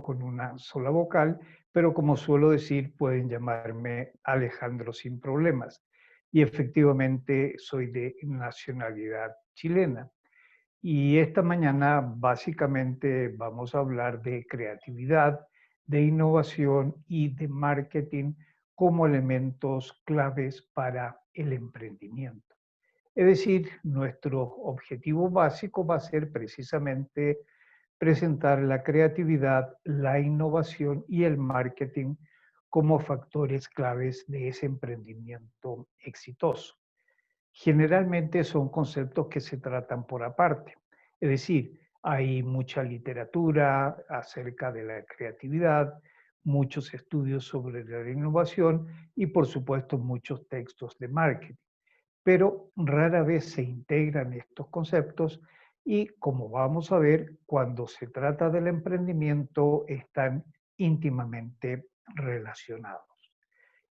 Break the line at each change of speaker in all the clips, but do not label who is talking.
con una sola vocal, pero como suelo decir, pueden llamarme Alejandro sin problemas. Y efectivamente soy de nacionalidad chilena. Y esta mañana básicamente vamos a hablar de creatividad, de innovación y de marketing como elementos claves para el emprendimiento. Es decir, nuestro objetivo básico va a ser precisamente presentar la creatividad, la innovación y el marketing como factores claves de ese emprendimiento exitoso. Generalmente son conceptos que se tratan por aparte, es decir, hay mucha literatura acerca de la creatividad, muchos estudios sobre la innovación y por supuesto muchos textos de marketing, pero rara vez se integran estos conceptos y como vamos a ver, cuando se trata del emprendimiento están íntimamente relacionados.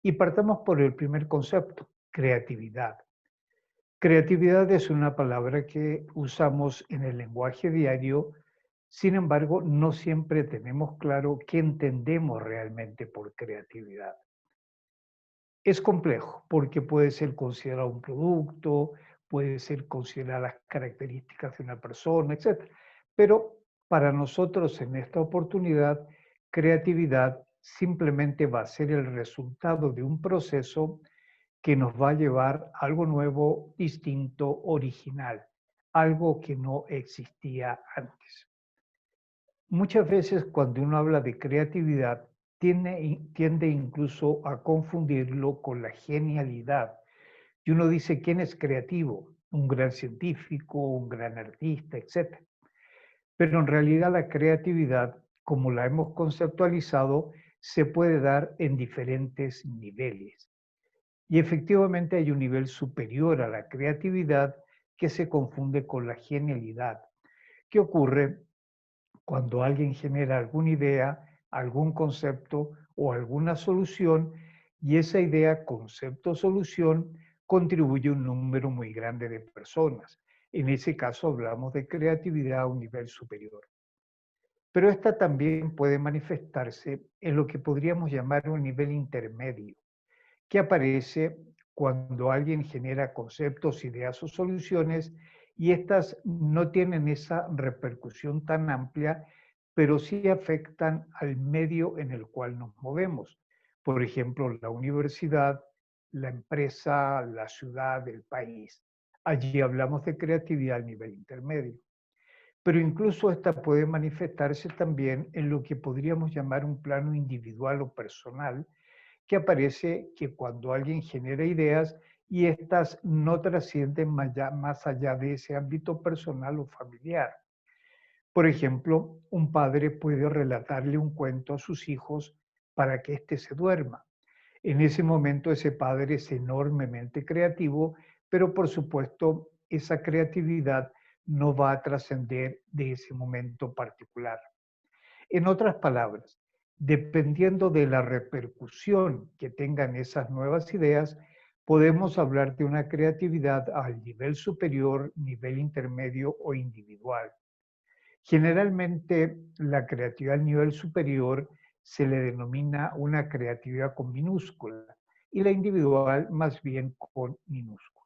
Y partamos por el primer concepto, creatividad. Creatividad es una palabra que usamos en el lenguaje diario, sin embargo, no siempre tenemos claro qué entendemos realmente por creatividad. Es complejo porque puede ser considerado un producto, puede ser considerada las características de una persona, etcétera. Pero para nosotros en esta oportunidad, creatividad simplemente va a ser el resultado de un proceso que nos va a llevar a algo nuevo, distinto, original, algo que no existía antes. Muchas veces cuando uno habla de creatividad, tiende incluso a confundirlo con la genialidad. Y uno dice, ¿quién es creativo? Un gran científico, un gran artista, etc. Pero en realidad la creatividad, como la hemos conceptualizado, se puede dar en diferentes niveles. Y efectivamente hay un nivel superior a la creatividad que se confunde con la genialidad. ¿Qué ocurre cuando alguien genera alguna idea, algún concepto o alguna solución y esa idea, concepto o solución contribuye a un número muy grande de personas? En ese caso hablamos de creatividad a un nivel superior. Pero esta también puede manifestarse en lo que podríamos llamar un nivel intermedio, que aparece cuando alguien genera conceptos, ideas o soluciones y estas no tienen esa repercusión tan amplia, pero sí afectan al medio en el cual nos movemos. Por ejemplo, la universidad, la empresa, la ciudad, el país. Allí hablamos de creatividad a nivel intermedio. Pero incluso esta puede manifestarse también en lo que podríamos llamar un plano individual o personal, que aparece que cuando alguien genera ideas y estas no trascienden más allá de ese ámbito personal o familiar. Por ejemplo, un padre puede relatarle un cuento a sus hijos para que éste se duerma. En ese momento ese padre es enormemente creativo, pero por supuesto esa creatividad no va a trascender de ese momento particular. En otras palabras, dependiendo de la repercusión que tengan esas nuevas ideas, podemos hablar de una creatividad al nivel superior, nivel intermedio o individual. Generalmente la creatividad al nivel superior se le denomina una creatividad con minúscula y la individual más bien con minúscula.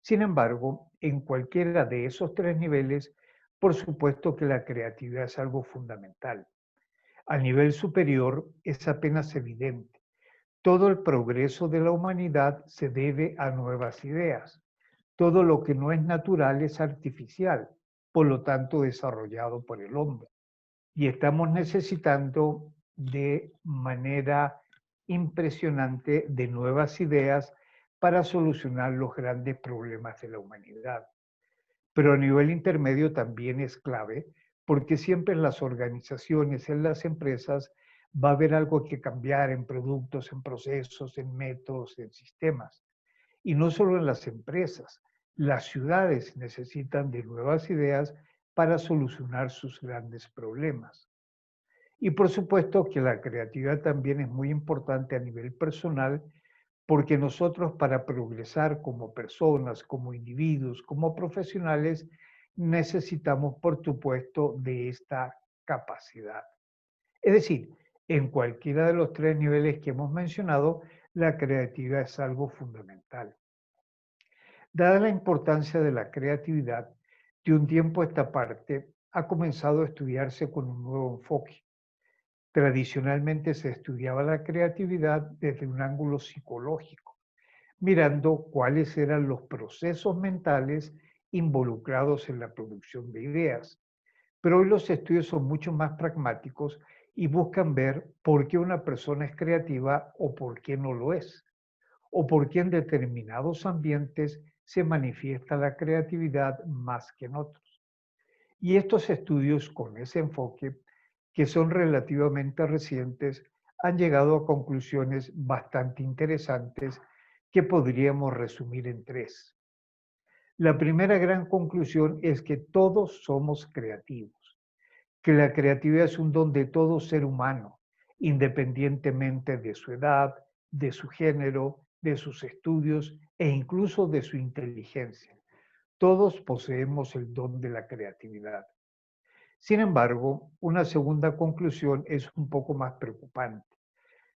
Sin embargo, en cualquiera de esos tres niveles, por supuesto que la creatividad es algo fundamental. A nivel superior es apenas evidente. Todo el progreso de la humanidad se debe a nuevas ideas. Todo lo que no es natural es artificial, por lo tanto desarrollado por el hombre. Y estamos necesitando de manera impresionante de nuevas ideas para solucionar los grandes problemas de la humanidad. Pero a nivel intermedio también es clave porque siempre en las organizaciones, en las empresas, va a haber algo que cambiar en productos, en procesos, en métodos, en sistemas. Y no solo en las empresas, las ciudades necesitan de nuevas ideas para solucionar sus grandes problemas. Y por supuesto que la creatividad también es muy importante a nivel personal porque nosotros para progresar como personas, como individuos, como profesionales, necesitamos, por supuesto, de esta capacidad. Es decir, en cualquiera de los tres niveles que hemos mencionado, la creatividad es algo fundamental. Dada la importancia de la creatividad, de un tiempo a esta parte ha comenzado a estudiarse con un nuevo enfoque. Tradicionalmente se estudiaba la creatividad desde un ángulo psicológico, mirando cuáles eran los procesos mentales involucrados en la producción de ideas. Pero hoy los estudios son mucho más pragmáticos y buscan ver por qué una persona es creativa o por qué no lo es, o por qué en determinados ambientes se manifiesta la creatividad más que en otros. Y estos estudios con ese enfoque, que son relativamente recientes, han llegado a conclusiones bastante interesantes que podríamos resumir en tres. La primera gran conclusión es que todos somos creativos, que la creatividad es un don de todo ser humano, independientemente de su edad, de su género, de sus estudios e incluso de su inteligencia. Todos poseemos el don de la creatividad. Sin embargo, una segunda conclusión es un poco más preocupante.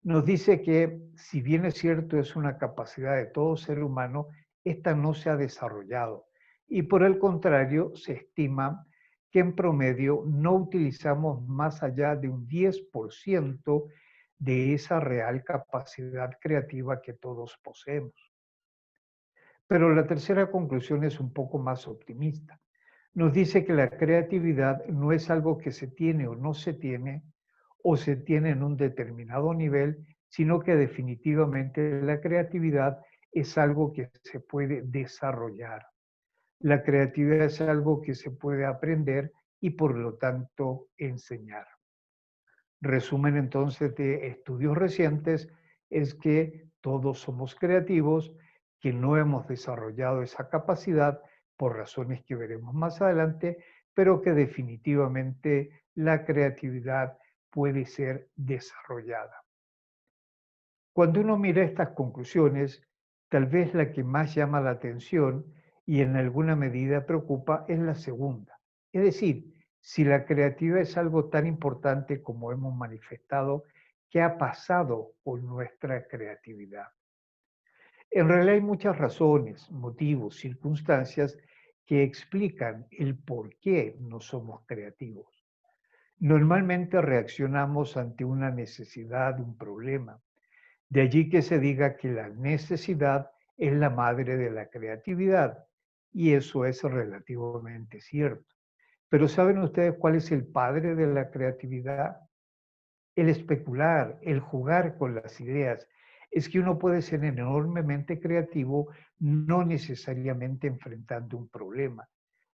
Nos dice que, si bien es cierto, es una capacidad de todo ser humano, esta no se ha desarrollado y por el contrario se estima que en promedio no utilizamos más allá de un 10% de esa real capacidad creativa que todos poseemos. Pero la tercera conclusión es un poco más optimista. Nos dice que la creatividad no es algo que se tiene o se tiene en un determinado nivel, sino que definitivamente la creatividad es algo que se puede desarrollar. La creatividad es algo que se puede aprender y por lo tanto enseñar. Resumen entonces de estudios recientes es que todos somos creativos, que no hemos desarrollado esa capacidad por razones que veremos más adelante, pero que definitivamente la creatividad puede ser desarrollada. Cuando uno mira estas conclusiones, tal vez la que más llama la atención y en alguna medida preocupa es la segunda. Es decir, si la creatividad es algo tan importante como hemos manifestado, ¿qué ha pasado con nuestra creatividad? En realidad hay muchas razones, motivos, circunstancias que explican el por qué no somos creativos. Normalmente reaccionamos ante una necesidad, un problema. De allí que se diga que la necesidad es la madre de la creatividad, y eso es relativamente cierto. Pero ¿saben ustedes cuál es el padre de la creatividad? El especular, el jugar con las ideas. Es que uno puede ser enormemente creativo, no necesariamente enfrentando un problema,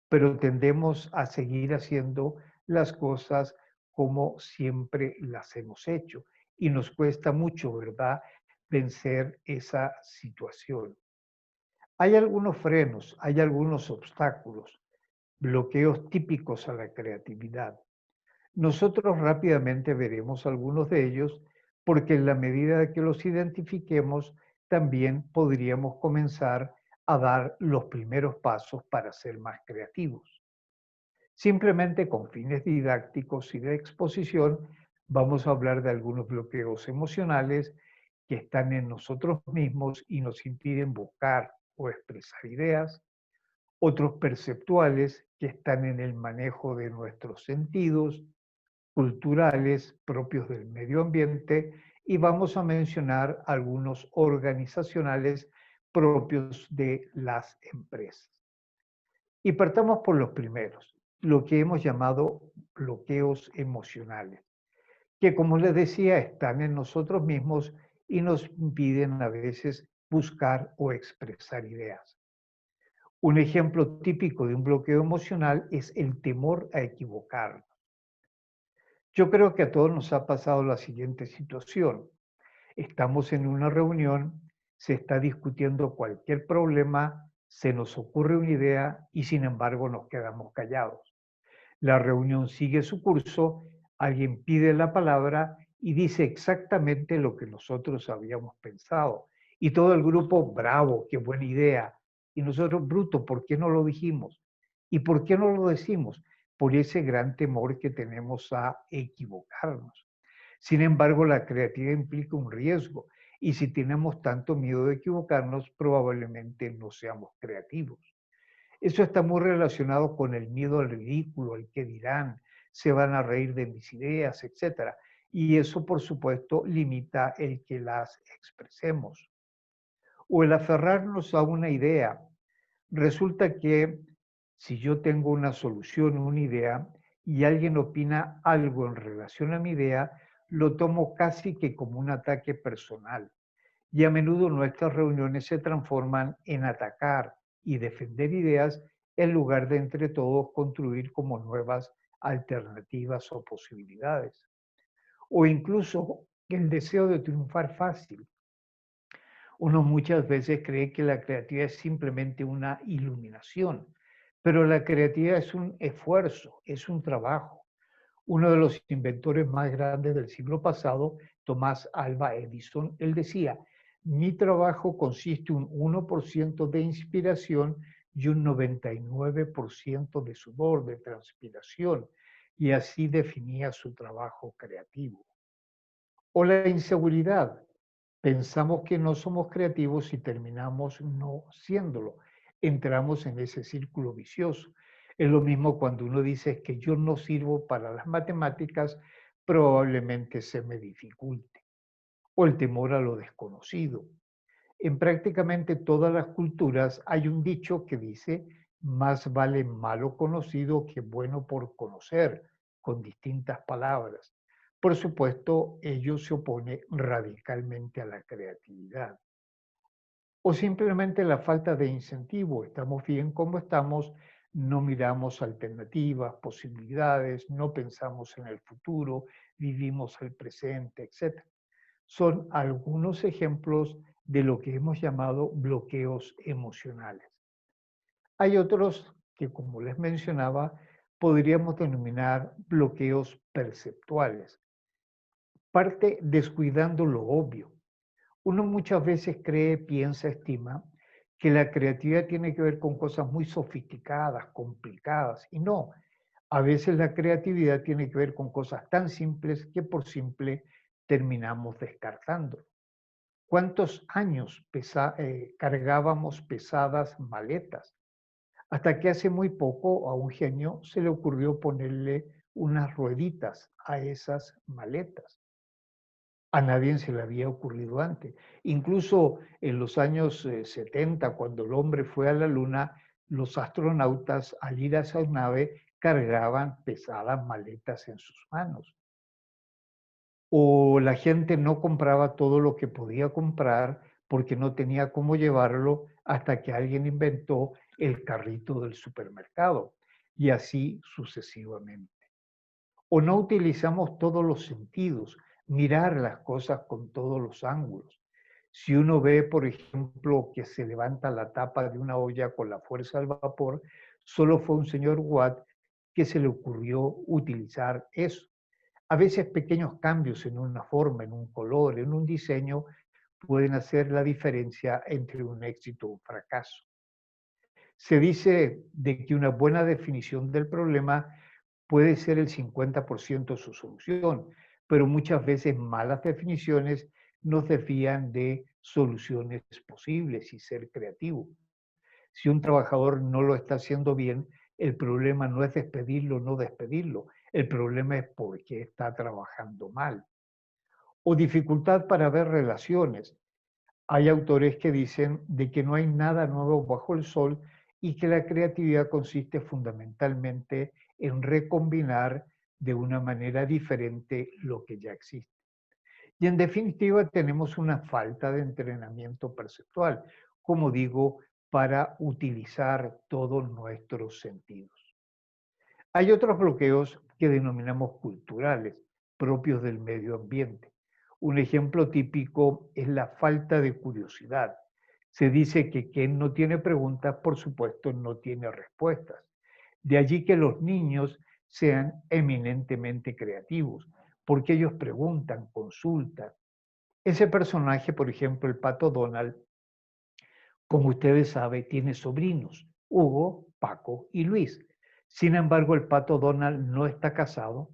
pero tendemos a seguir haciendo las cosas como siempre las hemos hecho. Y nos cuesta mucho, ¿verdad?, vencer esa situación. Hay algunos frenos, hay algunos obstáculos, bloqueos típicos a la creatividad. Nosotros rápidamente veremos algunos de ellos porque en la medida que los identifiquemos, también podríamos comenzar a dar los primeros pasos para ser más creativos. Simplemente con fines didácticos y de exposición, vamos a hablar de algunos bloqueos emocionales que están en nosotros mismos y nos impiden buscar o expresar ideas, otros perceptuales que están en el manejo de nuestros sentidos, culturales propios del medio ambiente y vamos a mencionar algunos organizacionales propios de las empresas. Y partamos por los primeros, lo que hemos llamado bloqueos emocionales, que como les decía están en nosotros mismos y nos impiden a veces buscar o expresar ideas. Un ejemplo típico de un bloqueo emocional es el temor a equivocarnos. Yo creo que a todos nos ha pasado la siguiente situación. Estamos en una reunión, se está discutiendo cualquier problema, se nos ocurre una idea y sin embargo nos quedamos callados. La reunión sigue su curso, alguien pide la palabra y dice exactamente lo que nosotros habíamos pensado. Y todo el grupo, bravo, qué buena idea. Y nosotros, bruto, ¿por qué no lo dijimos? ¿Y por qué no lo decimos? Por ese gran temor que tenemos a equivocarnos. Sin embargo, la creatividad implica un riesgo y si tenemos tanto miedo de equivocarnos, probablemente no seamos creativos. Eso está muy relacionado con el miedo al ridículo, al que dirán, se van a reír de mis ideas, etcétera. Y eso, por supuesto, limita el que las expresemos. O el aferrarnos a una idea. Resulta que si yo tengo una solución, una idea, y alguien opina algo en relación a mi idea, lo tomo casi que como un ataque personal. Y a menudo nuestras reuniones se transforman en atacar y defender ideas en lugar de entre todos construir como nuevas alternativas o posibilidades. O incluso el deseo de triunfar fácil. Uno muchas veces cree que la creatividad es simplemente una iluminación, pero la creatividad es un esfuerzo, es un trabajo. Uno de los inventores más grandes del siglo pasado, Tomás Alva Edison, él decía, mi trabajo consiste en un 1% de inspiración y un 99% de sudor, de transpiración, y así definía su trabajo creativo. O la inseguridad. Pensamos que no somos creativos y terminamos no siéndolo. Entramos en ese círculo vicioso. Es lo mismo cuando uno dice que yo no sirvo para las matemáticas, probablemente se me dificulte. O el temor a lo desconocido. En prácticamente todas las culturas hay un dicho que dice, más vale malo conocido que bueno por conocer, con distintas palabras. Por supuesto, ello se opone radicalmente a la creatividad. O simplemente la falta de incentivo. Estamos bien como estamos, no miramos alternativas, posibilidades, no pensamos en el futuro, vivimos el presente, etc. Son algunos ejemplos de lo que hemos llamado bloqueos emocionales. Hay otros que, como les mencionaba, podríamos denominar bloqueos perceptuales, parte descuidando lo obvio. Uno muchas veces cree, piensa, estima que la creatividad tiene que ver con cosas muy sofisticadas, complicadas, y no. A veces la creatividad tiene que ver con cosas tan simples que por simple terminamos descartando. ¿Cuántos años cargábamos pesadas maletas? Hasta que hace muy poco a un genio se le ocurrió ponerle unas rueditas a esas maletas. A nadie se le había ocurrido antes. Incluso en los años 70, cuando el hombre fue a la luna, los astronautas al ir a esa nave cargaban pesadas maletas en sus manos. O la gente no compraba todo lo que podía comprar porque no tenía cómo llevarlo hasta que alguien inventó el carrito del supermercado y así sucesivamente. O no utilizamos todos los sentidos, mirar las cosas con todos los ángulos. Si uno ve, por ejemplo, que se levanta la tapa de una olla con la fuerza del vapor, solo fue un señor Watt que se le ocurrió utilizar eso. A veces pequeños cambios en una forma, en un color, en un diseño, pueden hacer la diferencia entre un éxito o un fracaso. Se dice de que una buena definición del problema puede ser el 50% de su solución, pero muchas veces malas definiciones nos desvían de soluciones posibles y ser creativo. Si un trabajador no lo está haciendo bien, el problema no es despedirlo o no despedirlo, el problema es por qué está trabajando mal. O dificultad para ver relaciones. Hay autores que dicen de que no hay nada nuevo bajo el sol y que la creatividad consiste fundamentalmente en recombinar de una manera diferente lo que ya existe. Y en definitiva tenemos una falta de entrenamiento perceptual, como digo, para utilizar todos nuestros sentidos. Hay otros bloqueos que denominamos culturales, propios del medio ambiente. Un ejemplo típico es la falta de curiosidad. Se dice que quien no tiene preguntas, por supuesto, no tiene respuestas. De allí que los niños sean eminentemente creativos, porque ellos preguntan, consultan. Ese personaje, por ejemplo, el pato Donald, como ustedes saben, tiene sobrinos, Hugo, Paco y Luis. Sin embargo, el pato Donald no está casado,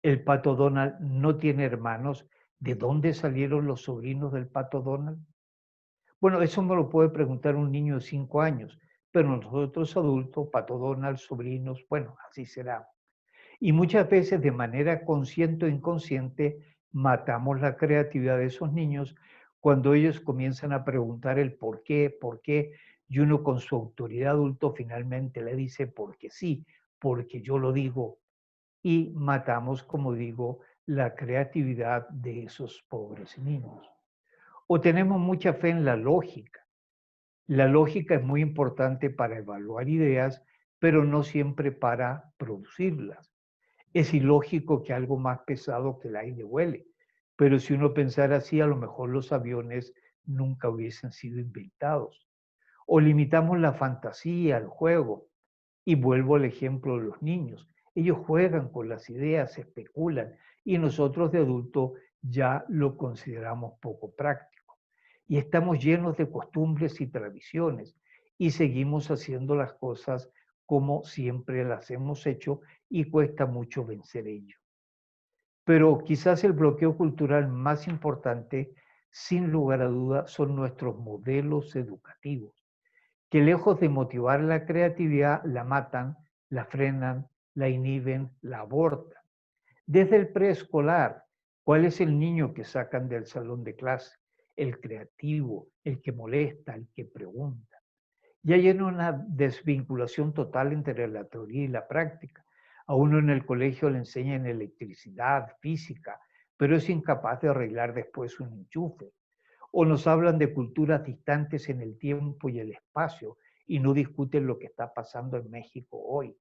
El pato Donald no tiene hermanos. ¿De dónde salieron los sobrinos del pato Donald? Bueno, eso me lo puede preguntar un niño de 5 años, pero nosotros adultos, pato Donald, sobrinos, bueno, así será. Y muchas veces de manera consciente o inconsciente matamos la creatividad de esos niños cuando ellos comienzan a preguntar el por qué, y uno con su autoridad adulto finalmente le dice porque sí, porque yo lo digo, y matamos, como digo, la creatividad de esos pobres niños. O tenemos mucha fe en la lógica. La lógica es muy importante para evaluar ideas, pero no siempre para producirlas. Es ilógico que algo más pesado que el aire vuele, pero si uno pensara así, a lo mejor los aviones nunca hubiesen sido inventados. O limitamos la fantasía, el juego. Y vuelvo al ejemplo de los niños. Ellos juegan con las ideas, especulan, y nosotros de adultos ya lo consideramos poco práctico. Y estamos llenos de costumbres y tradiciones, y seguimos haciendo las cosas como siempre las hemos hecho y cuesta mucho vencer ello. Pero quizás el bloqueo cultural más importante, sin lugar a duda, son nuestros modelos educativos, que lejos de motivar la creatividad, la matan, la frenan, la inhiben, la abortan. Desde el preescolar, ¿cuál es el niño que sacan del salón de clase? El creativo, el que molesta, el que pregunta. Y hay una desvinculación total entre la teoría y la práctica. A uno en el colegio le enseñan electricidad, física, pero es incapaz de arreglar después un enchufe. O nos hablan de culturas distantes en el tiempo y el espacio y no discuten lo que está pasando en México hoy.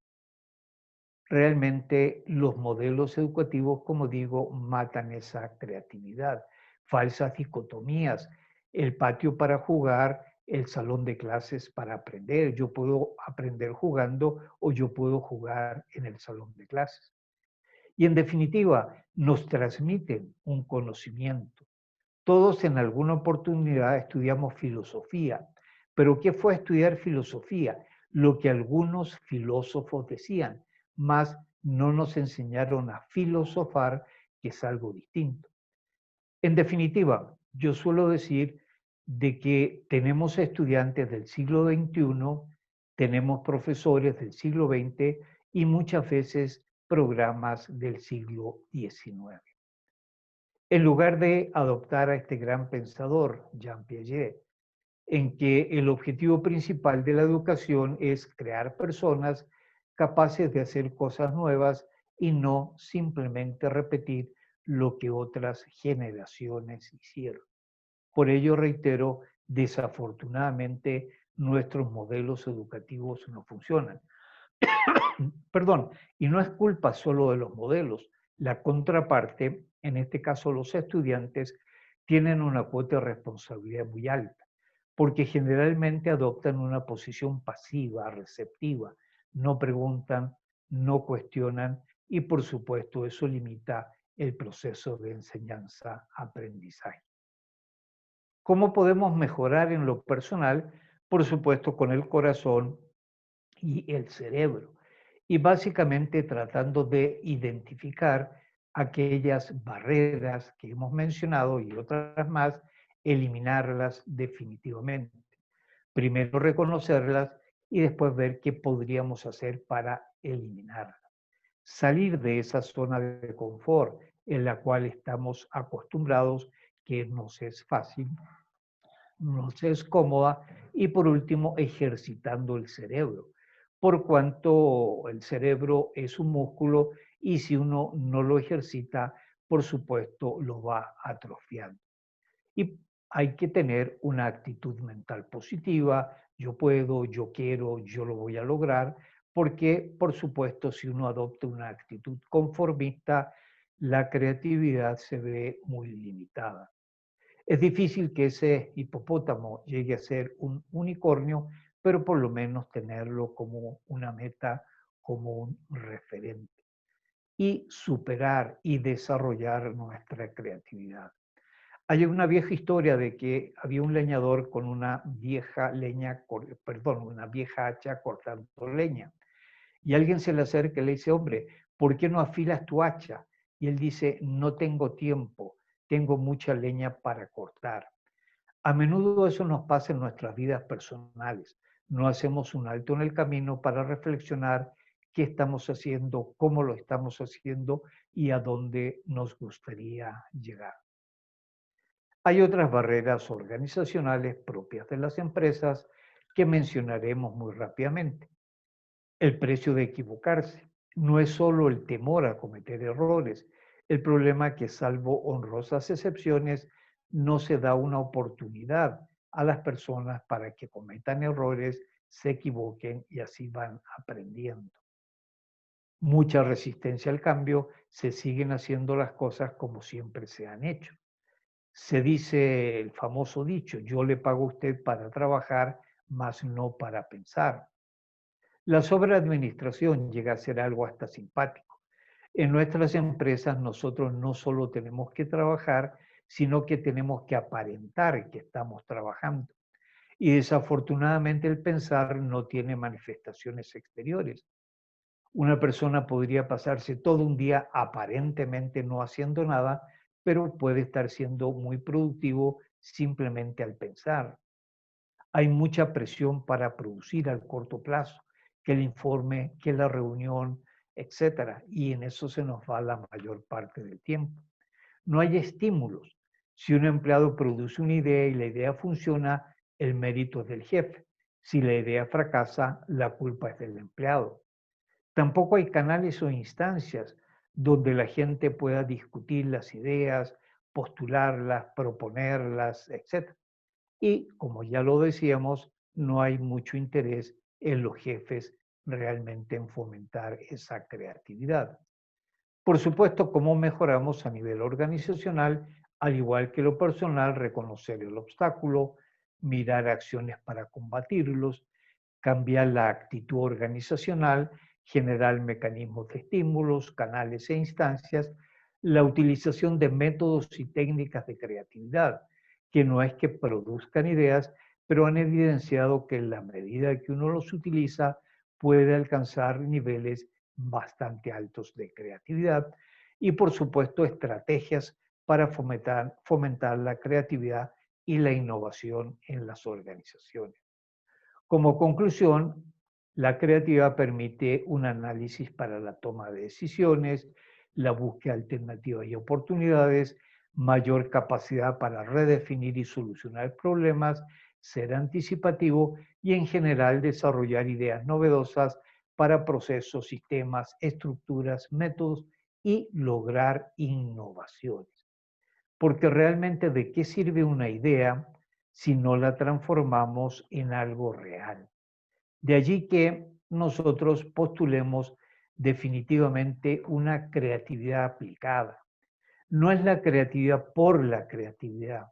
Realmente los modelos educativos, como digo, matan esa creatividad. Falsas dicotomías. El patio para jugar, el salón de clases para aprender. Yo puedo aprender jugando o yo puedo jugar en el salón de clases. Y en definitiva, nos transmiten un conocimiento. Todos en alguna oportunidad estudiamos filosofía, pero ¿qué fue estudiar filosofía? Lo que algunos filósofos decían, más no nos enseñaron a filosofar, que es algo distinto. En definitiva, yo suelo decir de que tenemos estudiantes del siglo XXI, tenemos profesores del siglo XX y muchas veces programas del siglo XIX. En lugar de adoptar a este gran pensador, Jean Piaget, en que el objetivo principal de la educación es crear personas capaces de hacer cosas nuevas y no simplemente repetir lo que otras generaciones hicieron. Por ello, reitero, desafortunadamente nuestros modelos educativos no funcionan. Perdón, y no es culpa solo de los modelos. La contraparte, en este caso los estudiantes, tienen una cuota de responsabilidad muy alta, porque generalmente adoptan una posición pasiva, receptiva, no preguntan, no cuestionan y por supuesto eso limita el proceso de enseñanza-aprendizaje. ¿Cómo podemos mejorar en lo personal? Por supuesto con el corazón y el cerebro. Y básicamente tratando de identificar aquellas barreras que hemos mencionado y otras más, eliminarlas definitivamente. Primero reconocerlas y después ver qué podríamos hacer para eliminarlas. Salir de esa zona de confort en la cual estamos acostumbrados, que nos es fácil, nos es cómoda, y por último, ejercitando el cerebro, por cuanto el cerebro es un músculo y si uno no lo ejercita, por supuesto, lo va atrofiando. Y hay que tener una actitud mental positiva, yo puedo, yo quiero, yo lo voy a lograr, porque, por supuesto, si uno adopta una actitud conformista, la creatividad se ve muy limitada. Es difícil que ese hipopótamo llegue a ser un unicornio, pero por lo menos tenerlo como una meta, como un referente. Y superar y desarrollar nuestra creatividad. Hay una vieja historia de que había un leñador con una vieja una vieja hacha cortando leña. Y alguien se le acerca y le dice, hombre, ¿por qué no afilas tu hacha? y él dice, no tengo tiempo, tengo mucha leña para cortar. A menudo eso nos pasa en nuestras vidas personales. No hacemos un alto en el camino para reflexionar qué estamos haciendo, cómo lo estamos haciendo y a dónde nos gustaría llegar. Hay otras barreras organizacionales propias de las empresas que mencionaremos muy rápidamente. El precio de equivocarse. No es solo el temor a cometer errores. El problema es que, salvo honrosas excepciones, no se da una oportunidad a las personas para que cometan errores, se equivoquen y así van aprendiendo. Mucha resistencia al cambio, se siguen haciendo las cosas como siempre se han hecho. Se dice el famoso dicho, yo le pago a usted para trabajar, mas no para pensar. La sobreadministración llega a ser algo hasta simpático. En nuestras empresas nosotros no solo tenemos que trabajar, sino que tenemos que aparentar que estamos trabajando. Y desafortunadamente el pensar no tiene manifestaciones exteriores. Una persona podría pasarse todo un día aparentemente no haciendo nada, pero puede estar siendo muy productivo simplemente al pensar. Hay mucha presión para producir al corto plazo, que el informe, que la reunión, etcétera, y en eso se nos va la mayor parte del tiempo. No hay estímulos. Si un empleado produce una idea y la idea funciona, el mérito es del jefe. Si la idea fracasa, la culpa es del empleado. Tampoco hay canales o instancias donde la gente pueda discutir las ideas, postularlas, proponerlas, etcétera. Y como ya lo decíamos, no hay mucho interés en los jefes realmente en fomentar esa creatividad. Por supuesto, ¿cómo mejoramos a nivel organizacional? Al igual que lo personal, reconocer el obstáculo, mirar acciones para combatirlos, cambiar la actitud organizacional, generar mecanismos de estímulos, canales e instancias, la utilización de métodos y técnicas de creatividad, que no es que produzcan ideas, pero han evidenciado que en la medida que uno los utiliza, puede alcanzar niveles bastante altos de creatividad y, por supuesto, estrategias para fomentar la creatividad y la innovación en las organizaciones. Como conclusión, la creatividad permite un análisis para la toma de decisiones, la búsqueda de alternativas y oportunidades, mayor capacidad para redefinir y solucionar problemas, ser anticipativo y en general desarrollar ideas novedosas para procesos, sistemas, estructuras, métodos y lograr innovaciones. Porque realmente, ¿de qué sirve una idea si no la transformamos en algo real? De allí que nosotros postulemos definitivamente una creatividad aplicada. No es la creatividad por la creatividad,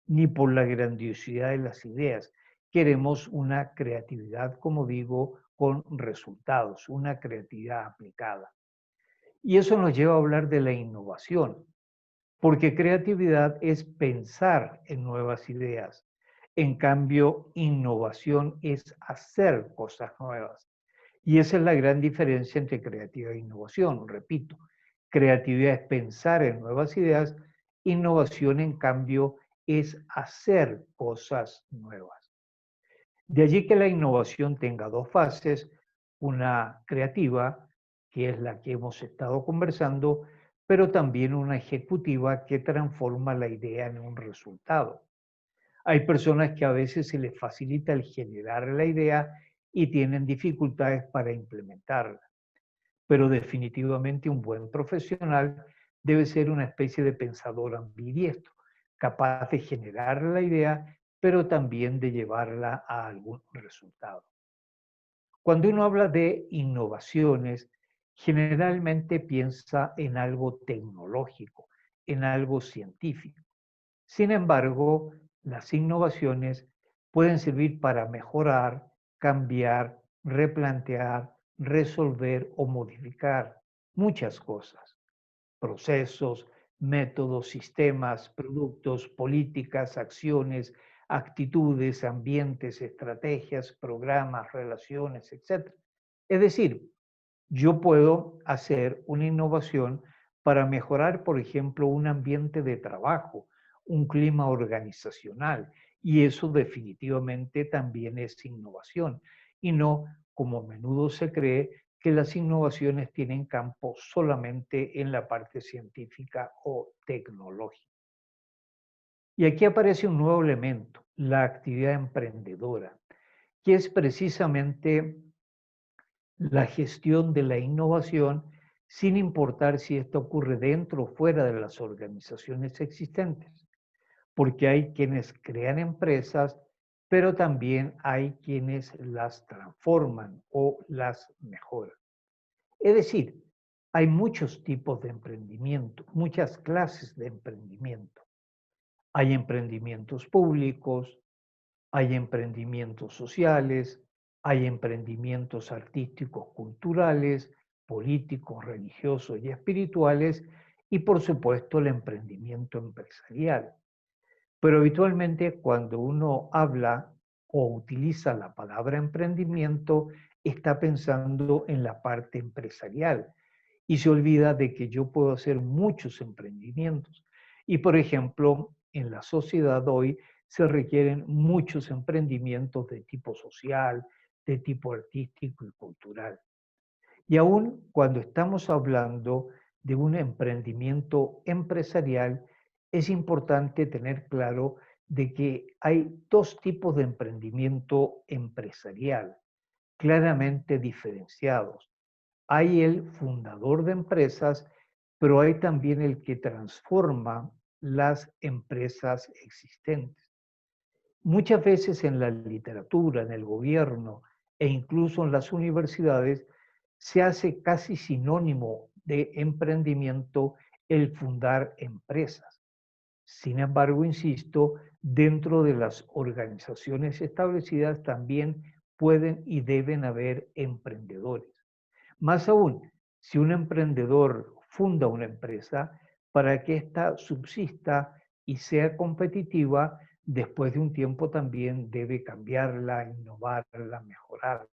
ni por la grandiosidad de las ideas. Queremos una creatividad, como digo, con resultados, una creatividad aplicada. Y eso nos lleva a hablar de la innovación, porque creatividad es pensar en nuevas ideas. En cambio, innovación es hacer cosas nuevas. Y esa es la gran diferencia entre creatividad e innovación. Repito, creatividad es pensar en nuevas ideas, innovación, en cambio, es hacer cosas nuevas. De allí que la innovación tenga dos fases, una creativa, que es la que hemos estado conversando, pero también una ejecutiva que transforma la idea en un resultado. Hay personas que a veces se les facilita el generar la idea y tienen dificultades para implementarla, pero definitivamente un buen profesional debe ser una especie de pensador ambidiestro, capaz de generar la idea, pero también de llevarla a algún resultado. Cuando uno habla de innovaciones, generalmente piensa en algo tecnológico, en algo científico. Sin embargo, las innovaciones pueden servir para mejorar, cambiar, replantear, resolver o modificar muchas cosas: procesos, métodos, sistemas, productos, políticas, acciones, actitudes, ambientes, estrategias, programas, relaciones, etc. Es decir, yo puedo hacer una innovación para mejorar, por ejemplo, un ambiente de trabajo, un clima organizacional. Y eso definitivamente también es innovación. Y no, como a menudo se cree, que las innovaciones tienen campo solamente en la parte científica o tecnológica. Y aquí aparece un nuevo elemento, la actividad emprendedora, que es precisamente la gestión de la innovación sin importar si esto ocurre dentro o fuera de las organizaciones existentes, porque hay quienes crean empresas, pero también hay quienes las transforman o las mejoran. Es decir, hay muchos tipos de emprendimiento, muchas clases de emprendimiento. Hay emprendimientos públicos, hay emprendimientos sociales, hay emprendimientos artísticos, culturales, políticos, religiosos y espirituales, y por supuesto el emprendimiento empresarial. Pero habitualmente cuando uno habla o utiliza la palabra emprendimiento, está pensando en la parte empresarial y se olvida de que yo puedo hacer muchos emprendimientos. Y por ejemplo, en la sociedad hoy se requieren muchos emprendimientos de tipo social, de tipo artístico y cultural. Y aún cuando estamos hablando de un emprendimiento empresarial, es importante tener claro de que hay dos tipos de emprendimiento empresarial claramente diferenciados. Hay el fundador de empresas, pero hay también el que transforma las empresas existentes. Muchas veces en la literatura, en el gobierno e incluso en las universidades se hace casi sinónimo de emprendimiento el fundar empresas. Sin embargo, insisto, dentro de las organizaciones establecidas también pueden y deben haber emprendedores. Más aún, si un emprendedor funda una empresa, para que ésta subsista y sea competitiva, después de un tiempo también debe cambiarla, innovarla, mejorarla.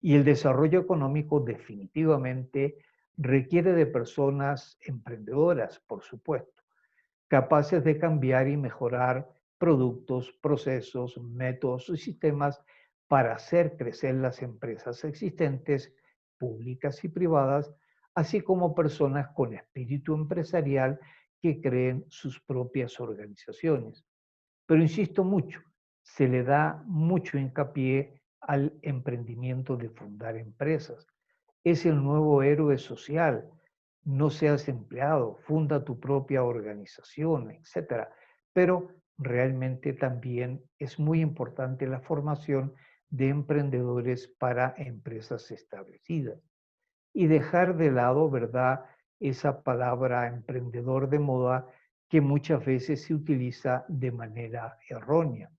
Y el desarrollo económico definitivamente requiere de personas emprendedoras, por supuesto, capaces de cambiar y mejorar productos, procesos, métodos y sistemas para hacer crecer las empresas existentes, públicas y privadas, así como personas con espíritu empresarial que creen sus propias organizaciones. Pero insisto mucho, se le da mucho hincapié al emprendimiento de fundar empresas. Es el nuevo héroe social. No seas empleado, funda tu propia organización, etcétera. Pero realmente también es muy importante la formación de emprendedores para empresas establecidas y dejar de lado, ¿verdad?, esa palabra emprendedor de moda que muchas veces se utiliza de manera errónea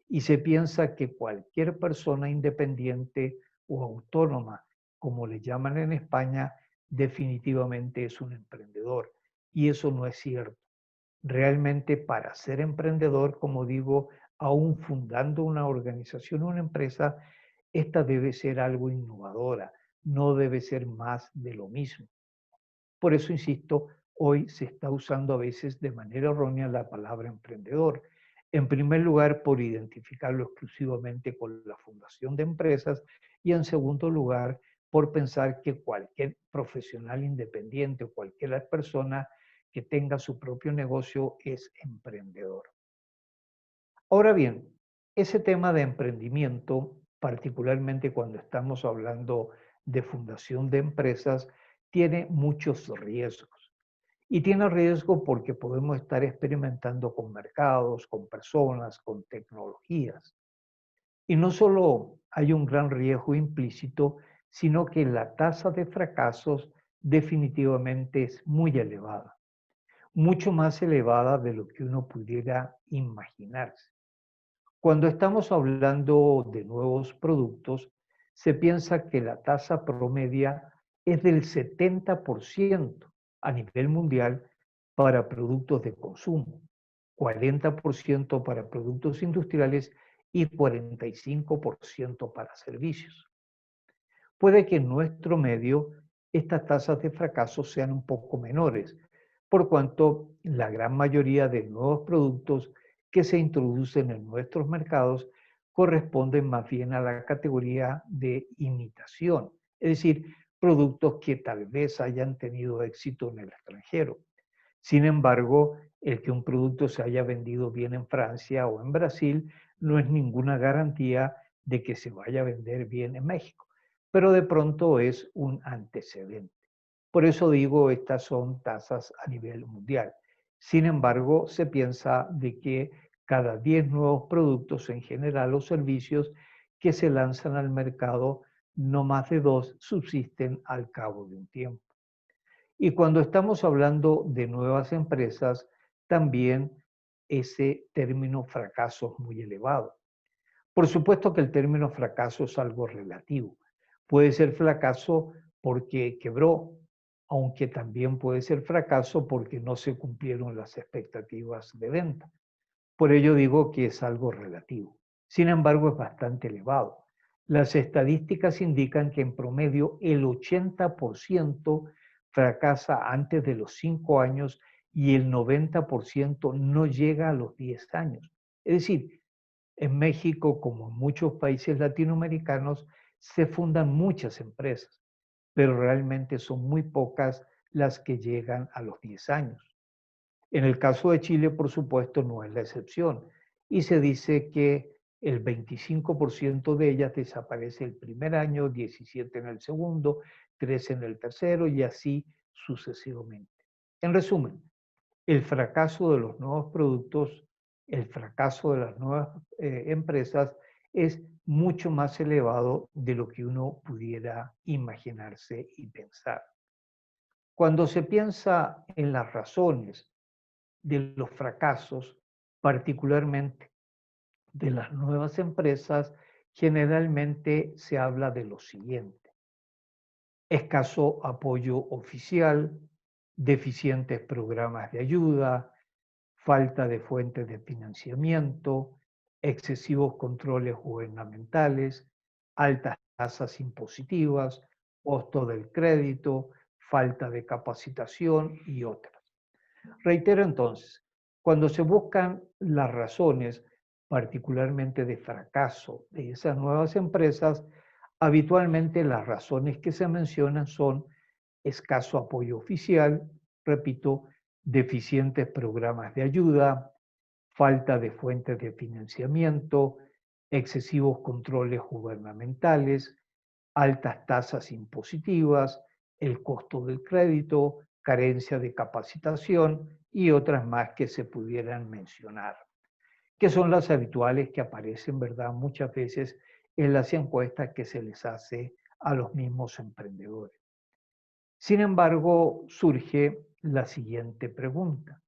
y se piensa que cualquier persona independiente o autónoma, como le llaman en España, definitivamente es un emprendedor. Y eso no es cierto. Realmente para ser emprendedor, como digo, aún fundando una organización o una empresa, esta debe ser algo innovadora, no debe ser más de lo mismo. Por eso, insisto, hoy se está usando a veces de manera errónea la palabra emprendedor. En primer lugar, por identificarlo exclusivamente con la fundación de empresas y en segundo lugar, por pensar que cualquier profesional independiente o cualquier persona que tenga su propio negocio es emprendedor. Ahora bien, ese tema de emprendimiento, particularmente cuando estamos hablando de fundación de empresas, tiene muchos riesgos. Y tiene riesgo porque podemos estar experimentando con mercados, con personas, con tecnologías. Y no solo hay un gran riesgo implícito, sino que la tasa de fracasos definitivamente es muy elevada, mucho más elevada de lo que uno pudiera imaginarse. Cuando estamos hablando de nuevos productos, se piensa que la tasa promedia es del 70% a nivel mundial para productos de consumo, 40% para productos industriales y 45% para servicios. Puede que en nuestro medio estas tasas de fracaso sean un poco menores, por cuanto la gran mayoría de nuevos productos que se introducen en nuestros mercados corresponden más bien a la categoría de imitación, es decir, productos que tal vez hayan tenido éxito en el extranjero. Sin embargo, el que un producto se haya vendido bien en Francia o en Brasil no es ninguna garantía de que se vaya a vender bien en México, pero de pronto es un antecedente. Por eso digo, estas son tasas a nivel mundial. Sin embargo, se piensa de que cada 10 nuevos productos en general o servicios que se lanzan al mercado, no más de 2 subsisten al cabo de un tiempo. Y cuando estamos hablando de nuevas empresas, también ese término fracaso es muy elevado. Por supuesto que el término fracaso es algo relativo. Puede ser fracaso porque quebró, aunque también puede ser fracaso porque no se cumplieron las expectativas de venta. Por ello digo que es algo relativo. Sin embargo, es bastante elevado. Las estadísticas indican que en promedio el 80% fracasa antes de los 5 años y el 90% no llega a los 10 años. Es decir, en México, como en muchos países latinoamericanos, se fundan muchas empresas, pero realmente son muy pocas las que llegan a los 10 años. En el caso de Chile, por supuesto, no es la excepción. Y se dice que el 25% de ellas desaparece el primer año, 17 en el segundo, 3 en el tercero y así sucesivamente. En resumen, el fracaso de los nuevos productos, el fracaso de las nuevas empresas es mucho más elevado de lo que uno pudiera imaginarse y pensar. Cuando se piensa en las razones de los fracasos, particularmente de las nuevas empresas, generalmente se habla de lo siguiente: escaso apoyo oficial, deficientes programas de ayuda, falta de fuentes de financiamiento, excesivos controles gubernamentales, altas tasas impositivas, costo del crédito, falta de capacitación y otras. Reitero entonces, cuando se buscan las razones, particularmente de fracaso de esas nuevas empresas, habitualmente las razones que se mencionan son escaso apoyo oficial, repito, deficientes programas de ayuda, falta de fuentes de financiamiento, excesivos controles gubernamentales, altas tasas impositivas, el costo del crédito, carencia de capacitación y otras más que se pudieran mencionar, que son las habituales que aparecen, ¿verdad?, muchas veces en las encuestas que se les hace a los mismos emprendedores. Sin embargo, surge la siguiente pregunta: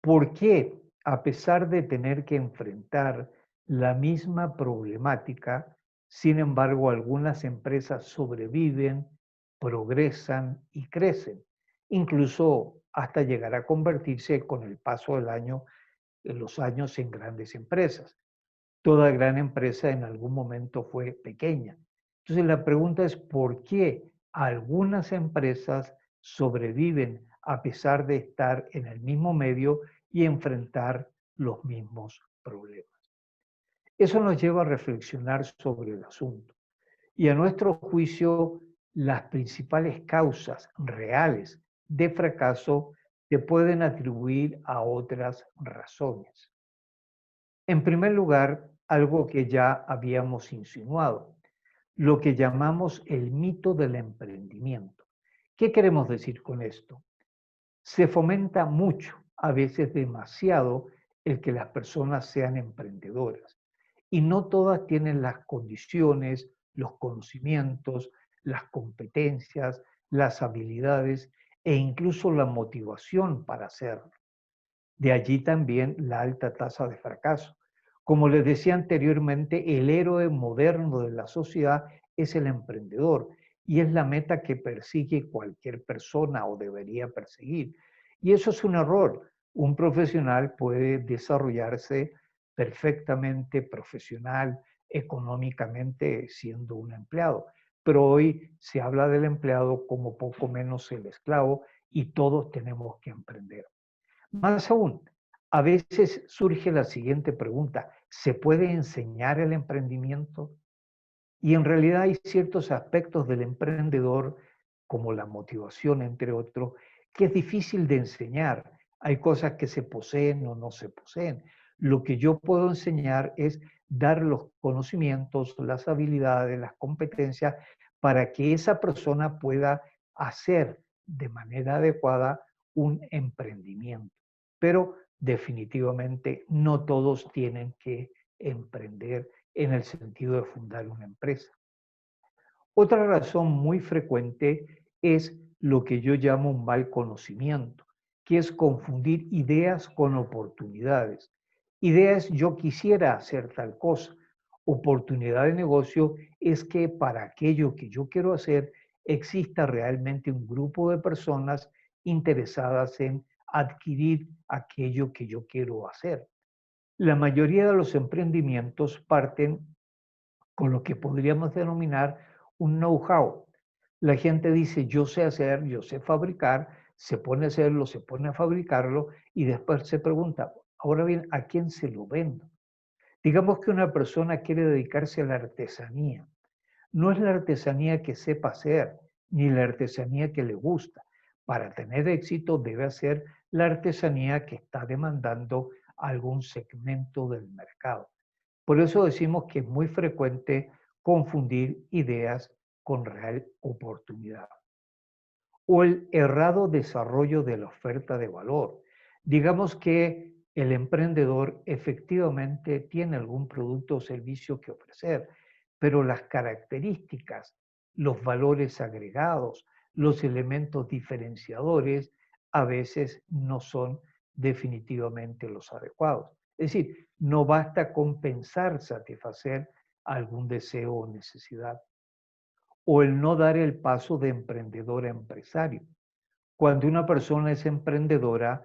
¿por qué, a pesar de tener que enfrentar la misma problemática, sin embargo, algunas empresas sobreviven, progresan y crecen, incluso hasta llegar a convertirse con el paso del año, en los años, en grandes empresas? Toda gran empresa en algún momento fue pequeña. Entonces la pregunta es, ¿por qué algunas empresas sobreviven a pesar de estar en el mismo medio y enfrentar los mismos problemas? Eso nos lleva a reflexionar sobre el asunto. Y a nuestro juicio, las principales causas reales de fracaso se pueden atribuir a otras razones. En primer lugar, algo que ya habíamos insinuado, lo que llamamos el mito del emprendimiento. ¿Qué queremos decir con esto? Se fomenta mucho, a veces demasiado, el que las personas sean emprendedoras. Y no todas tienen las condiciones, los conocimientos, las competencias, las habilidades e incluso la motivación para hacerlo. De allí también la alta tasa de fracaso. Como les decía anteriormente, el héroe moderno de la sociedad es el emprendedor y es la meta que persigue cualquier persona o debería perseguir. Y eso es un error. Un profesional puede desarrollarse perfectamente profesional, económicamente, siendo un empleado, pero hoy se habla del empleado como poco menos el esclavo y todos tenemos que emprender. Más aún, a veces surge la siguiente pregunta: ¿se puede enseñar el emprendimiento? Y en realidad hay ciertos aspectos del emprendedor, como la motivación, entre otros, que es difícil de enseñar. Hay cosas que se poseen o no se poseen. Lo que yo puedo enseñar es dar los conocimientos, las habilidades, las competencias para que esa persona pueda hacer de manera adecuada un emprendimiento. Pero definitivamente no todos tienen que emprender en el sentido de fundar una empresa. Otra razón muy frecuente es lo que yo llamo un mal conocimiento, que es confundir ideas con oportunidades. Ideas: yo quisiera hacer tal cosa. Oportunidad de negocio es que para aquello que yo quiero hacer exista realmente un grupo de personas interesadas en adquirir aquello que yo quiero hacer. La mayoría de los emprendimientos parten con lo que podríamos denominar un know-how. La gente dice: yo sé hacer, yo sé fabricar, se pone a hacerlo, se pone a fabricarlo y después se pregunta: ahora bien, ¿a quién se lo vendo? Digamos que una persona quiere dedicarse a la artesanía. No es la artesanía que sepa hacer, ni la artesanía que le gusta. Para tener éxito debe hacer la artesanía que está demandando algún segmento del mercado. Por eso decimos que es muy frecuente confundir ideas con real oportunidad. O el errado desarrollo de la oferta de valor. Digamos que el emprendedor efectivamente tiene algún producto o servicio que ofrecer, pero las características, los valores agregados, los elementos diferenciadores a veces no son definitivamente los adecuados. Es decir, no basta con pensar satisfacer algún deseo o necesidad. O el no dar el paso de emprendedor a empresario. Cuando una persona es emprendedora,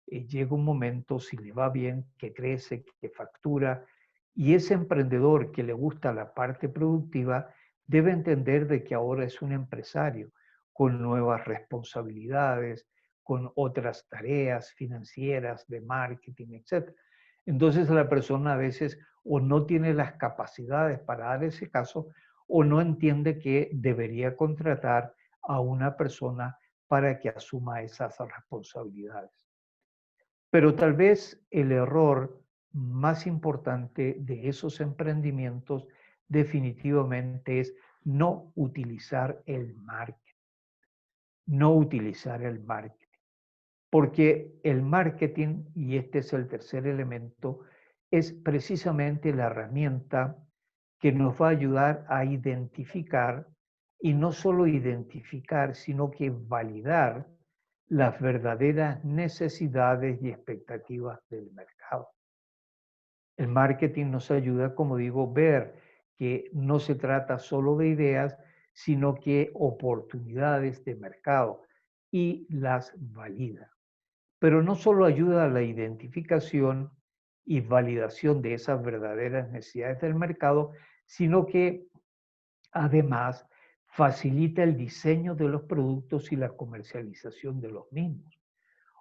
llega un momento, si le va bien, que crece, que factura, y ese emprendedor que le gusta la parte productiva debe entender de que ahora es un empresario con nuevas responsabilidades, con otras tareas financieras, de marketing, etc. Entonces la persona a veces o no tiene las capacidades para dar ese caso o no entiende que debería contratar a una persona para que asuma esas responsabilidades. Pero tal vez el error más importante de esos emprendimientos definitivamente es no utilizar el marketing, no utilizar el marketing. Porque el marketing, y este es el tercer elemento, es precisamente la herramienta que nos va a ayudar a identificar, y no solo identificar, sino que validar las verdaderas necesidades y expectativas del mercado. El marketing nos ayuda, como digo, a ver que no se trata solo de ideas, sino que oportunidades de mercado, y las valida. Pero no solo ayuda a la identificación y validación de esas verdaderas necesidades del mercado, sino que además facilita el diseño de los productos y la comercialización de los mismos.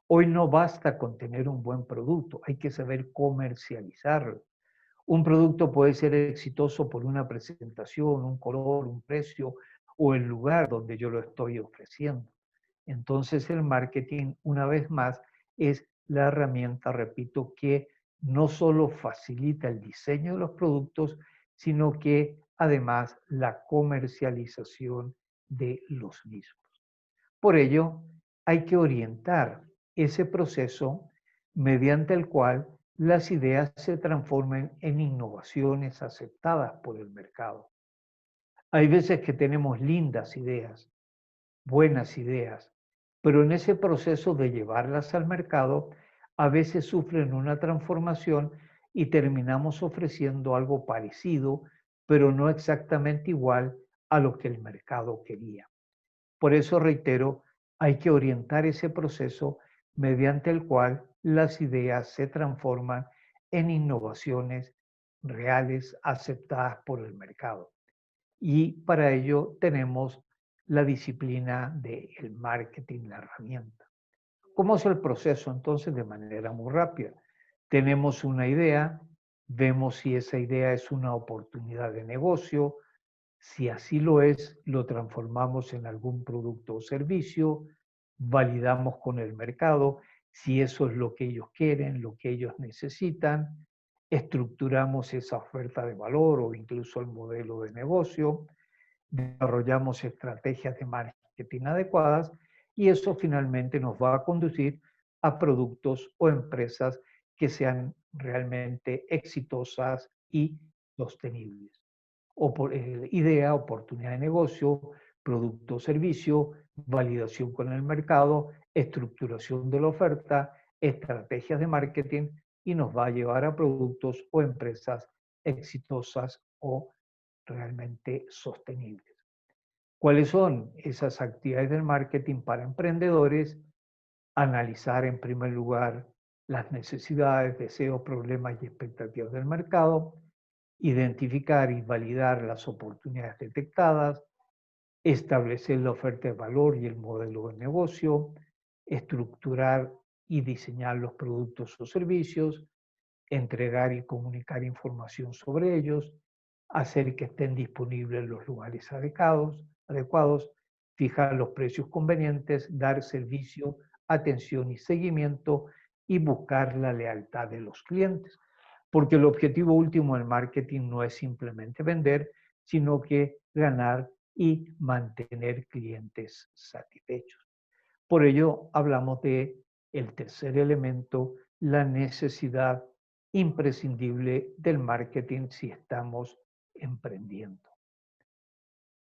Hoy no basta con tener un buen producto, hay que saber comercializarlo. Un producto puede ser exitoso por una presentación, un color, un precio o el lugar donde yo lo estoy ofreciendo. Entonces el marketing, una vez más, es la herramienta, repito, que no solo facilita el diseño de los productos, sino que además la comercialización de los mismos. Por ello, hay que orientar ese proceso mediante el cual las ideas se transformen en innovaciones aceptadas por el mercado. Hay veces que tenemos lindas ideas, buenas ideas, pero en ese proceso de llevarlas al mercado, a veces sufren una transformación y terminamos ofreciendo algo parecido, pero no exactamente igual a lo que el mercado quería. Por eso reitero, hay que orientar ese proceso mediante el cual las ideas se transforman en innovaciones reales aceptadas por el mercado. Y para ello tenemos la disciplina del marketing, la herramienta. ¿Cómo es el proceso? Entonces, de manera muy rápida. Tenemos una idea, vemos si esa idea es una oportunidad de negocio, si así lo es, lo transformamos en algún producto o servicio, validamos con el mercado si eso es lo que ellos quieren, lo que ellos necesitan, estructuramos esa oferta de valor o incluso el modelo de negocio, desarrollamos estrategias de marketing adecuadas y eso finalmente nos va a conducir a productos o empresas que sean realmente exitosas y sostenibles. Idea, oportunidad de negocio, producto o servicio, validación con el mercado, estructuración de la oferta, estrategias de marketing y nos va a llevar a productos o empresas exitosas o realmente sostenibles. ¿Cuáles son esas actividades del marketing para emprendedores? Analizar en primer lugar las necesidades, deseos, problemas y expectativas del mercado, identificar y validar las oportunidades detectadas, establecer la oferta de valor y el modelo de negocio, estructurar y diseñar los productos o servicios, entregar y comunicar información sobre ellos, hacer que estén disponibles en los lugares adecuados, fijar los precios convenientes, dar servicio, atención y seguimiento y buscar la lealtad de los clientes. Porque el objetivo último del marketing no es simplemente vender, sino que ganar y mantener clientes satisfechos. Por ello, hablamos de el tercer elemento, la necesidad imprescindible del marketing si estamos emprendiendo.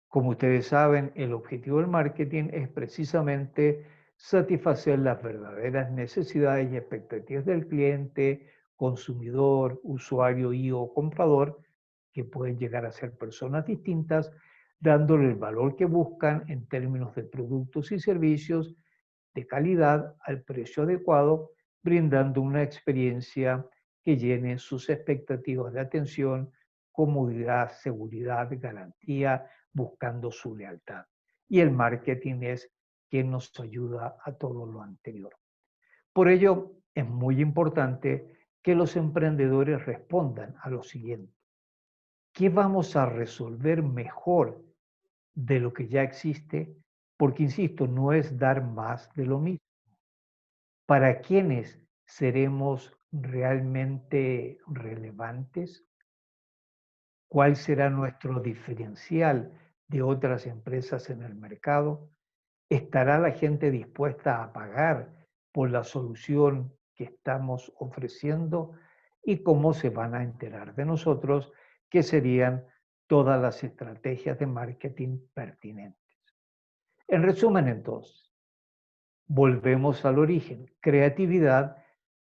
Como ustedes saben, el objetivo del marketing es precisamente satisfacer las verdaderas necesidades y expectativas del cliente, consumidor, usuario y o comprador, que pueden llegar a ser personas distintas, dándole el valor que buscan en términos de productos y servicios de calidad al precio adecuado, brindando una experiencia que llene sus expectativas de atención, comodidad, seguridad, garantía, buscando su lealtad. Y el marketing es quien nos ayuda a todo lo anterior. Por ello, es muy importante que los emprendedores respondan a lo siguiente. ¿Qué vamos a resolver mejor de lo que ya existe? Porque, insisto, no es dar más de lo mismo. ¿Para quiénes seremos realmente relevantes? ¿Cuál será nuestro diferencial de otras empresas en el mercado? ¿Estará la gente dispuesta a pagar por la solución que estamos ofreciendo? ¿Y cómo se van a enterar de nosotros? Que serían todas las estrategias de marketing pertinentes. En resumen, entonces, volvemos al origen, creatividad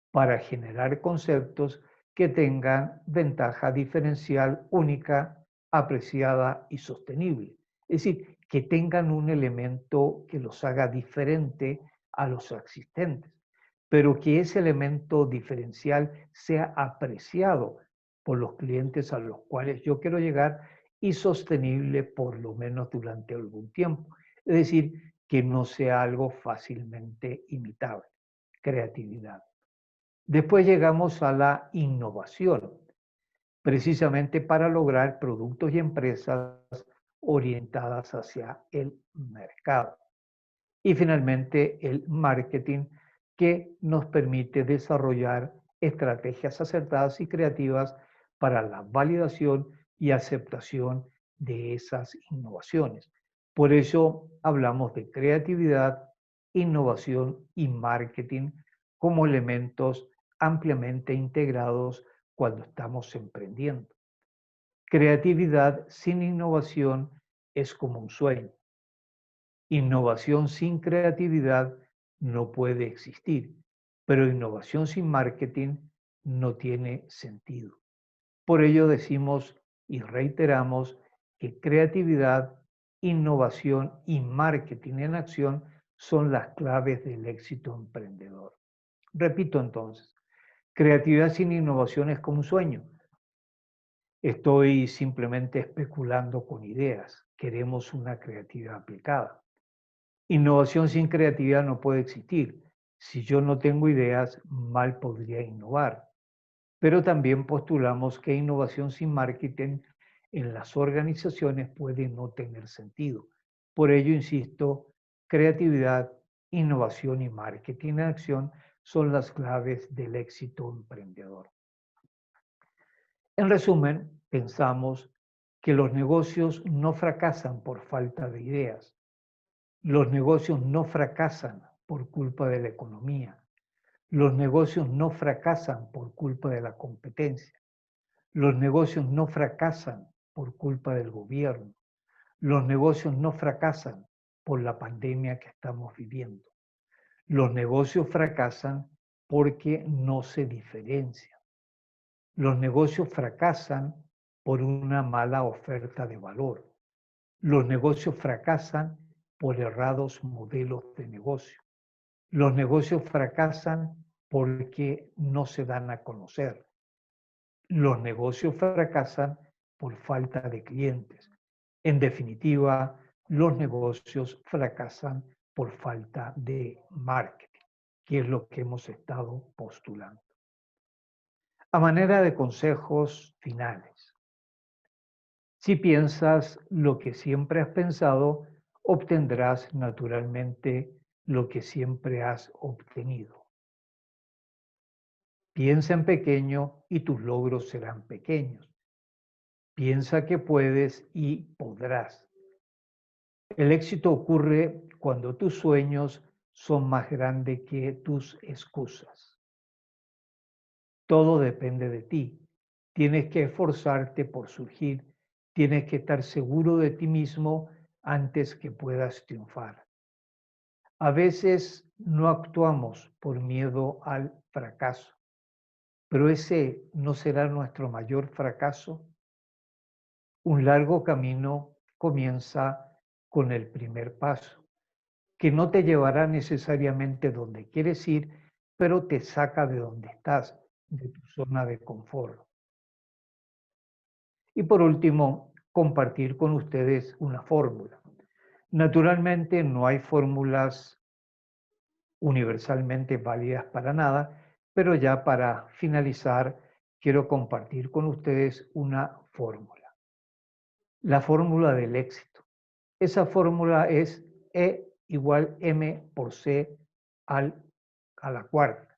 para generar conceptos que tengan ventaja diferencial única, apreciada y sostenible. Es decir, que tengan un elemento que los haga diferente a los existentes, pero que ese elemento diferencial sea apreciado por los clientes a los cuales yo quiero llegar y sostenible por lo menos durante algún tiempo. Es decir, que no sea algo fácilmente imitable. Creatividad. Después llegamos a la innovación, precisamente para lograr productos y empresas orientadas hacia el mercado. Y finalmente el marketing, que nos permite desarrollar estrategias acertadas y creativas para la validación y aceptación de esas innovaciones. Por eso hablamos de creatividad, innovación y marketing como elementos ampliamente integrados cuando estamos emprendiendo. Creatividad sin innovación es como un sueño. Innovación sin creatividad no puede existir, pero innovación sin marketing no tiene sentido. Por ello decimos y reiteramos que creatividad, innovación y marketing en acción son las claves del éxito emprendedor. Repito entonces, creatividad sin innovación es como un sueño. Estoy simplemente especulando con ideas. Queremos una creatividad aplicada. Innovación sin creatividad no puede existir. Si yo no tengo ideas, mal podría innovar. Pero también postulamos que innovación sin marketing en las organizaciones puede no tener sentido. Por ello, insisto, creatividad, innovación y marketing en acción son las claves del éxito emprendedor. En resumen, pensamos que los negocios no fracasan por falta de ideas. Los negocios no fracasan por culpa de la economía. Los negocios no fracasan por culpa de la competencia. Los negocios no fracasan por culpa del gobierno. Los negocios no fracasan por la pandemia que estamos viviendo. Los negocios fracasan porque no se diferencian. Los negocios fracasan por una mala oferta de valor. Los negocios fracasan por errados modelos de negocio. Los negocios fracasan porque no se dan a conocer. Los negocios fracasan por falta de clientes. En definitiva, los negocios fracasan por falta de marketing, que es lo que hemos estado postulando. A manera de consejos finales, si piensas lo que siempre has pensado, obtendrás naturalmente lo que siempre has obtenido. Piensa en pequeño y tus logros serán pequeños. Piensa que puedes y podrás. El éxito ocurre cuando tus sueños son más grandes que tus excusas. Todo depende de ti. Tienes que esforzarte por surgir. Tienes que estar seguro de ti mismo antes que puedas triunfar. A veces no actuamos por miedo al fracaso, pero ese no será nuestro mayor fracaso. Un largo camino comienza con el primer paso, que no te llevará necesariamente donde quieres ir, pero te saca de donde estás, de tu zona de confort. Y por último, compartir con ustedes una fórmula. Naturalmente no hay fórmulas universalmente válidas para nada, pero ya para finalizar, quiero compartir con ustedes una fórmula. La fórmula del éxito. Esa fórmula es E igual M por C a la cuarta,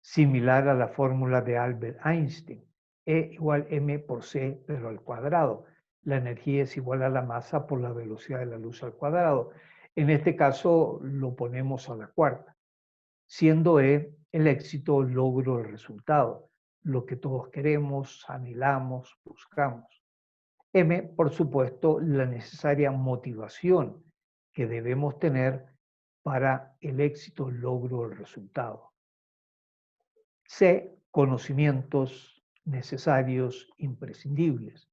similar a la fórmula de Albert Einstein. E igual M por C, pero al cuadrado. La energía es igual a la masa por la velocidad de la luz al cuadrado. En este caso lo ponemos a la cuarta, siendo E el éxito, logro, el resultado, lo que todos queremos, anhelamos, buscamos. M, por supuesto, la necesaria motivación que debemos tener para el éxito, logro, el resultado. C, conocimientos necesarios, imprescindibles.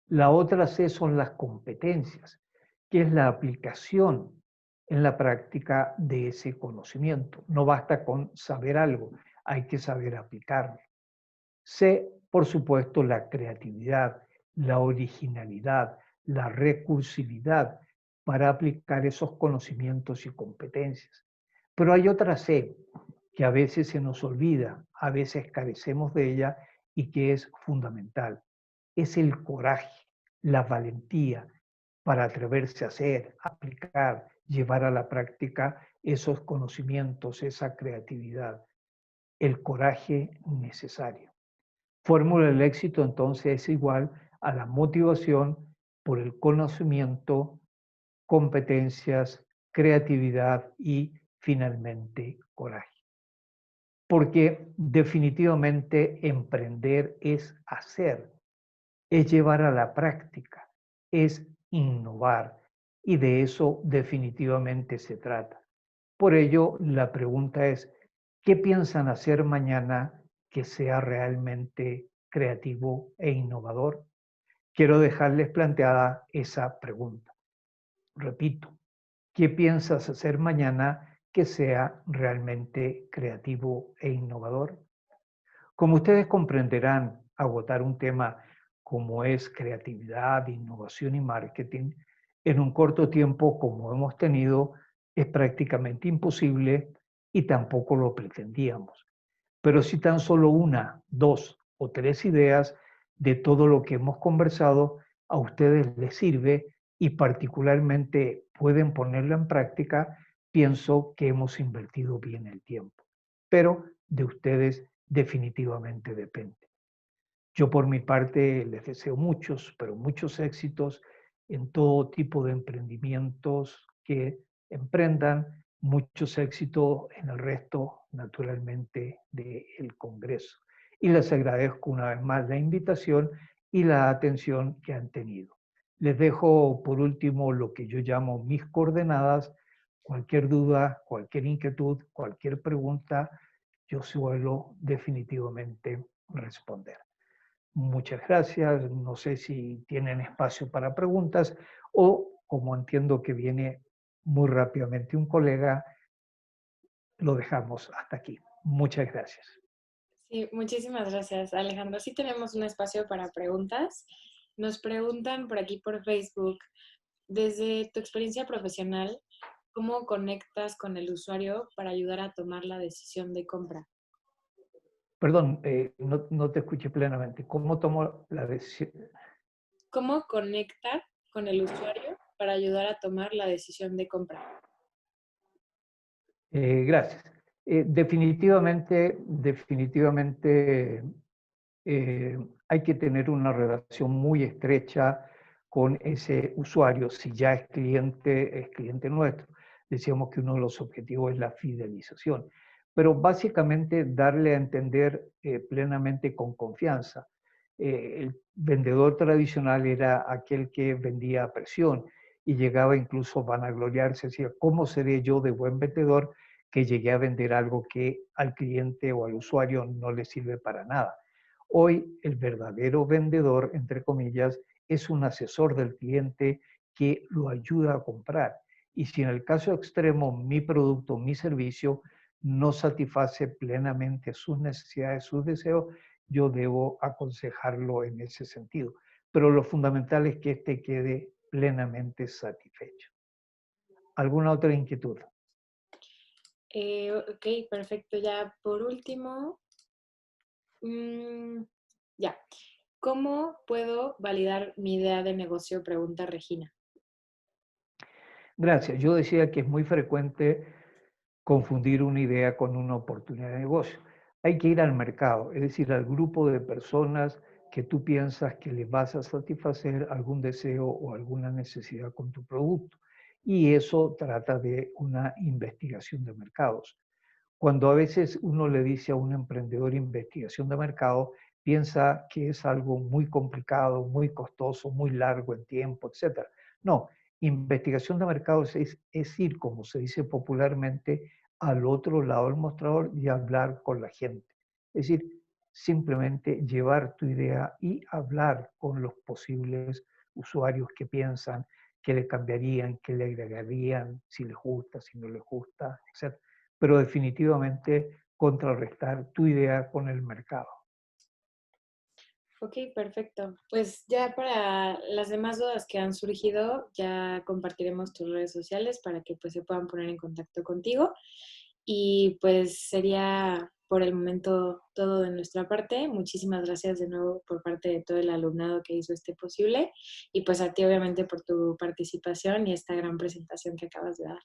La otra C son las competencias, que es la aplicación en la práctica de ese conocimiento. No basta con saber algo, hay que saber aplicarlo. C, por supuesto, la creatividad, la originalidad, la recursividad para aplicar esos conocimientos y competencias. Pero hay otra C que a veces se nos olvida, a veces carecemos de ella y que es fundamental. Es el coraje, la valentía para atreverse a hacer, aplicar, llevar a la práctica esos conocimientos, esa creatividad, el coraje necesario. Fórmula del éxito entonces es igual a la motivación por el conocimiento, competencias, creatividad y finalmente coraje. Porque definitivamente emprender es hacer, es llevar a la práctica, es innovar y de eso definitivamente se trata. Por ello, la pregunta es, ¿qué piensan hacer mañana que sea realmente creativo e innovador? Quiero dejarles planteada esa pregunta. Repito, ¿qué piensas hacer mañana que sea realmente creativo e innovador? Como ustedes comprenderán, agotar un tema como es creatividad, innovación y marketing, en un corto tiempo como hemos tenido, es prácticamente imposible y tampoco lo pretendíamos. Pero si tan solo una, dos o tres ideas de todo lo que hemos conversado a ustedes les sirve y particularmente pueden ponerlo en práctica, pienso que hemos invertido bien el tiempo. Pero de ustedes definitivamente depende. Yo por mi parte les deseo muchos, pero muchos éxitos en todo tipo de emprendimientos que emprendan, muchos éxitos en el resto, naturalmente, del Congreso. Y les agradezco una vez más la invitación y la atención que han tenido. Les dejo por último lo que yo llamo mis coordenadas. Cualquier duda, cualquier inquietud, cualquier pregunta, yo suelo definitivamente responder. Muchas gracias. No sé si tienen espacio para preguntas o, como entiendo que viene muy rápidamente un colega, lo dejamos hasta aquí. Muchas gracias.
Sí, muchísimas gracias, Alejandro. Sí tenemos un espacio para preguntas. Nos preguntan por aquí por Facebook, desde tu experiencia profesional, ¿cómo conectas con el usuario para ayudar a tomar la decisión de compra?
Perdón, no te escuché plenamente. ¿Cómo tomo la decisión?
¿Cómo conectar con el usuario para ayudar a tomar la decisión de compra?
Gracias. Definitivamente hay que tener una relación muy estrecha con ese usuario, si ya es cliente nuestro. Decíamos que uno de los objetivos es la fidelización, pero básicamente darle a entender plenamente con confianza. El vendedor tradicional era aquel que vendía a presión y llegaba incluso a vanagloriarse, decía, ¿cómo seré yo de buen vendedor que llegué a vender algo que al cliente o al usuario no le sirve para nada? Hoy el verdadero vendedor, entre comillas, es un asesor del cliente que lo ayuda a comprar. Y si en el caso extremo mi producto, mi servicio no satisface plenamente sus necesidades, sus deseos, yo debo aconsejarlo en ese sentido. Pero lo fundamental es que éste quede plenamente satisfecho. ¿Alguna otra inquietud?
Ok, perfecto. Ya por último, mm, ya. ¿Cómo puedo validar mi idea de negocio? Pregunta Regina.
Gracias. Yo decía que es muy frecuente confundir una idea con una oportunidad de negocio. Hay que ir al mercado, es decir, al grupo de personas que tú piensas que les vas a satisfacer algún deseo o alguna necesidad con tu producto. Y eso trata de una investigación de mercados. Cuando a veces uno le dice a un emprendedor investigación de mercado, piensa que es algo muy complicado, muy costoso, muy largo en tiempo, etcétera. No, investigación de mercados es ir, como se dice popularmente, al otro lado del mostrador y hablar con la gente. Es decir, simplemente llevar tu idea y hablar con los posibles usuarios que piensan, que le cambiarían, que le agregarían, si les gusta, si no les gusta, etc. Pero definitivamente contrarrestar tu idea con el mercado.
Ok, perfecto. Pues ya para las demás dudas que han surgido, ya compartiremos tus redes sociales para que pues se puedan poner en contacto contigo. Y pues sería por el momento todo de nuestra parte. Muchísimas gracias de nuevo por parte de todo el alumnado que hizo este posible y pues a ti obviamente por tu participación y esta gran presentación que acabas de dar.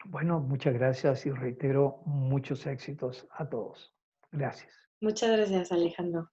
Bueno, muchas gracias y reitero muchos éxitos a todos. Gracias.
Muchas gracias, Alejandro.